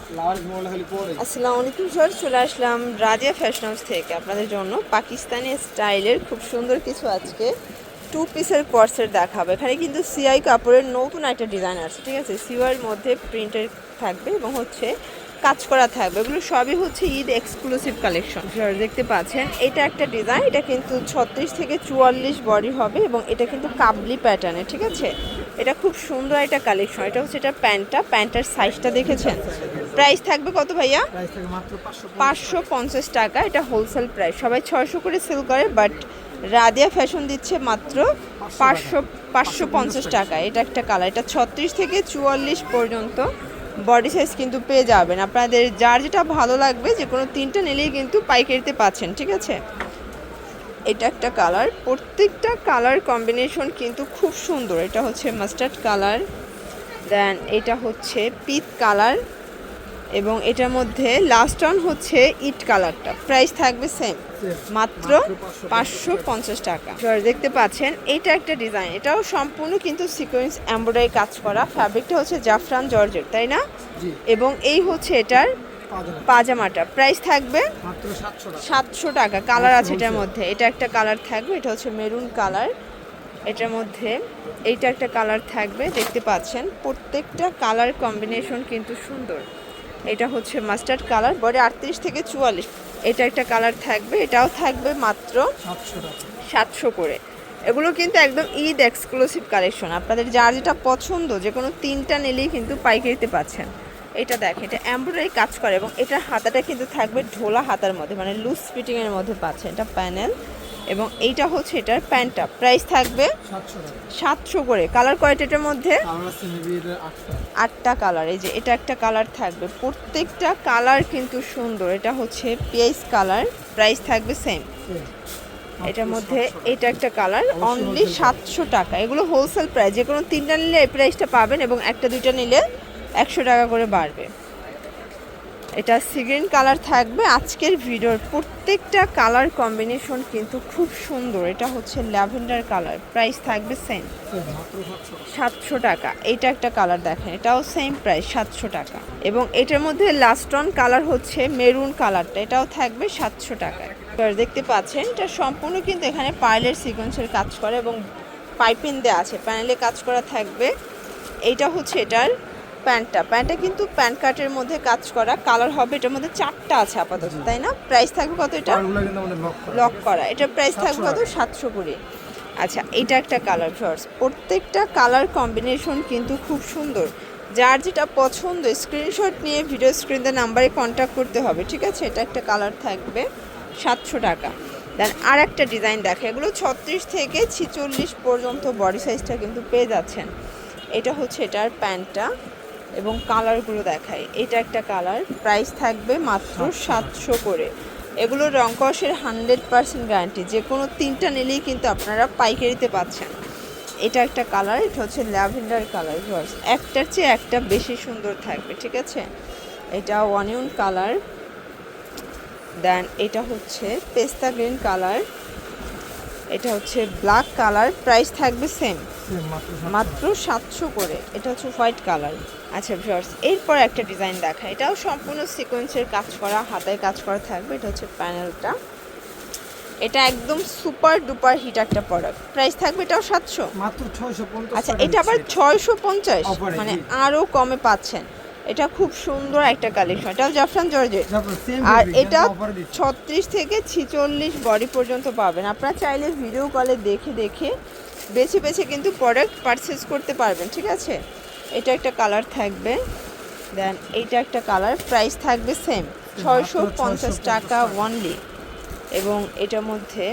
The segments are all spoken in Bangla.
আসসালামু আলাইকুম স্যার, চলে আসলাম রাজিয়া ফ্যাশন হাউস থেকে আপনাদের জন্য পাকিস্তানি স্টাইলের খুব সুন্দর কিছু আজকে টু পিসের কর্সেট দেখাবো। এখানে কিন্তু সিআই কাপড়ের নতুন একটা ডিজাইন আছে, ঠিক আছে। সিআইয়ের মধ্যে প্রিন্টের থাকবে এবং হচ্ছে কাজ করা থাকবে। এগুলো সবই হচ্ছে ঈদ এক্সক্লুসিভ কালেকশন। দেখতে পাচ্ছেন এটা একটা ডিজাইন, এটা কিন্তু 36 থেকে 44 বডি হবে এবং এটা কিন্তু কাবলি প্যাটার্নের, ঠিক আছে। এটা খুব সুন্দর একটা কালেকশন। এটা হচ্ছে এটা প্যান্টার সাইজটা দেখেছেন। প্রাইস থাকবে কত ভাইয়া? 550 টাকা। এটা হোলসেল প্রাইস, সবাই 600 করে সেল করে, বাট রাদিয়া ফ্যাশন দিচ্ছে মাত্র 550 টাকা। এটা একটা কালার, এটা 36 থেকে 44 পর্যন্ত বডি সাইজ কিন্তু পেয়ে যাবেন। আপনাদের যার যেটা ভালো লাগবে যে কোনো তিনটা নিলেই কিন্তু পাইকারিতে পাচ্ছেন, ঠিক আছে। এটা একটা কালার, প্রত্যেকটা কালার কম্বিনেশন কিন্তু খুব সুন্দর। এটা হচ্ছে মাস্টার্ড কালার, দেন এটা হচ্ছে পিচ কালার এবং এটার মধ্যে লাস্ট অন হচ্ছে ইট কালারটা। প্রাইস থাকবে সেম, মাত্র 550 টাকা। দেখতে পাচ্ছেন এটা একটা ডিজাইন, এটাও সম্পূর্ণ কিন্তু সিকোয়েন্স এমব্রয়ডারি কাজ করা। ফ্যাব্রিকটা হচ্ছে জাফরান জর্জেট, তাই না? এবং এই হচ্ছে এটার পাজামাটা। প্রাইস থাকবে 700 টাকা। কালার আছে এটার মধ্যে, এটা একটা কালার থাকবে, এটা হচ্ছে মেরুন কালার। এটার মধ্যে এইটা একটা কালার থাকবে, দেখতে পাচ্ছেন প্রত্যেকটা কালার কম্বিনেশন কিন্তু সুন্দর। এটা হচ্ছে মাস্টার্ড কালার, বডি 38 থেকে 44। এটা একটা কালার থাকবে, এটাও থাকবে মাত্র 700 করে। এগুলো কিন্তু একদম ঈদ এক্সক্লুসিভ কালেকশন। আপনাদের যার যেটা পছন্দ যে কোনো তিনটা নিলেই কিন্তু পাইকারিতে পাচ্ছেন। এটা দেখেন, এটা এমব্রয়ডারি কাজ করে এবং এটার হাতাটা কিন্তু থাকবে ঢোলা হাতার মধ্যে, মানে লুজ ফিটিংয়ের মধ্যে পাচ্ছেন। এটা প্যানেল এবং এইটা হচ্ছে এটার প্যান্টটা। প্রাইস থাকবে 700 করে। কালার কয়টা এটার মধ্যে? 8টা কালার। এই যে এটা একটা কালার থাকবে, প্রত্যেকটা কালার কিন্তু সুন্দর। এটা হচ্ছে পেঁয়াজ কালার, প্রাইস থাকবে সেম। এটার মধ্যে এটা একটা কালার, অনলি 700 টাকা। এগুলো হোলসেল প্রাইস, যে কোনো তিনটা নিলে এই প্রাইসটা পাবেন এবং একটা দুইটা নিলে 100 টাকা করে বাড়বে। এটা সিগ্রিন কালার থাকবে। আজকের ভিডিওর প্রত্যেকটা কালার কম্বিনেশন কিন্তু খুব সুন্দর। এটা হচ্ছে ল্যাভেন্ডার কালার, প্রাইস থাকবে সেম 700 টাকা। এইটা একটা কালার দেখেন, এটাও সেম প্রাইস 700 টাকা। এবং এটার মধ্যে লাস্ট অন কালার হচ্ছে মেরুন কালারটা, এটাও থাকবে 700 টাকায়। দেখতে পাচ্ছেন এটা সম্পূর্ণ কিন্তু এখানে পার্লের সিকোয়েন্সের কাজ করে এবং পাইপিং দেওয়া আছে, প্যানেলে কাজ করা থাকবে। এইটা হচ্ছে এটার প্যান্টটা কিন্তু প্যান্ট কাটের মধ্যে কাজ করা। কালার হবে এটার মধ্যে 4টা আছে আপাতত, তাই না? প্রাইস থাকবে কত? এটা লক করা। এটার প্রাইস থাকবে কত? 700 করে। আচ্ছা, এটা একটা কালার শর্টস। প্রত্যেকটা কালার কম্বিনেশন কিন্তু খুব সুন্দর। যার যেটা পছন্দ স্ক্রিনশট নিয়ে ভিডিও স্ক্রিনের নাম্বারে কন্ট্যাক্ট করতে হবে, ঠিক আছে। এটা একটা কালার থাকবে 700 টাকা। দেন আর একটা ডিজাইন দেখে, এগুলো 36 থেকে 46 পর্যন্ত বডি সাইজটা কিন্তু পেয়ে যাচ্ছেন। এটা হচ্ছে এটার প্যান্টটা এবং কালারগুলো দেখায়। এটা একটা কালার, প্রাইস থাকবে মাত্র 700 করে। এগুলো রং কষের 100% গ্যারান্টি, যে কোনো তিনটা নিলেই কিন্তু আপনারা পাইকারিতে পাচ্ছেন। এটা একটা কালার, এটা হচ্ছে ল্যাভেন্ডার কালার। একটার চেয়ে একটা বেশি সুন্দর থাকবে, ঠিক আছে। এটা অনিয়ন কালার, দেন এটা হচ্ছে পেস্তা গ্রিন কালার, এটা হচ্ছে ব্ল্যাক কালার। প্রাইস থাকবে সেম, মাত্র 700 করে। এটা হচ্ছে হোয়াইট কালার। আচ্ছা ভিউয়ার্স, এরপর একটা ডিজাইন দেখা, এটাও সম্পূর্ণ সিকোয়েন্সের কাজ করা, হাতায় কাজ করা থাকবে। এটা হচ্ছে প্যানেলটা, এটা একদম সুপার ডুপার হিট একটা প্রোডাক্ট। প্রাইস থাকবে এটাও 700, মাত্র 650। আচ্ছা, এটা আবার 650, মানে আরও কমে পাচ্ছেন। এটা খুব সুন্দর একটা কালেকশন, এটাও জাফরান জর্জেট। আর এটা 36 থেকে 46 বডি পর্যন্ত পাবেন। আপনারা চাইলে ভিডিও কলে দেখে দেখে বেছে বেছে কিন্তু প্রোডাক্ট পারচেস করতে পারবেন, ঠিক আছে। এটা একটা কালার থাকবে, দেন এইটা একটা কালার। প্রাইস থাকবে সেম, 650 টাকা অনলি। এবং এটার মধ্যে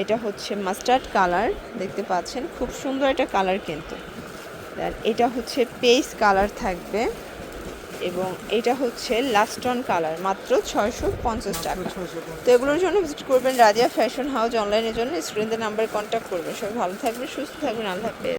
এটা হচ্ছে মাস্টার্ড কালার, দেখতে পাচ্ছেন খুব সুন্দর একটা কালার কিন্তু। দেন এটা হচ্ছে পেস্ট কালার থাকবে এবং এটা হচ্ছে লাস্ট অন কালার, মাত্র 650 টাকা। তো এগুলোর জন্য ভিজিট করবেন রাজিয়া ফ্যাশন হাউস। অনলাইনের জন্য স্ক্রিনের নাম্বারে কন্ট্যাক্ট করবেন। সবাই ভালো থাকবেন, সুস্থ থাকবেন, আল্লাহ হাফেজ।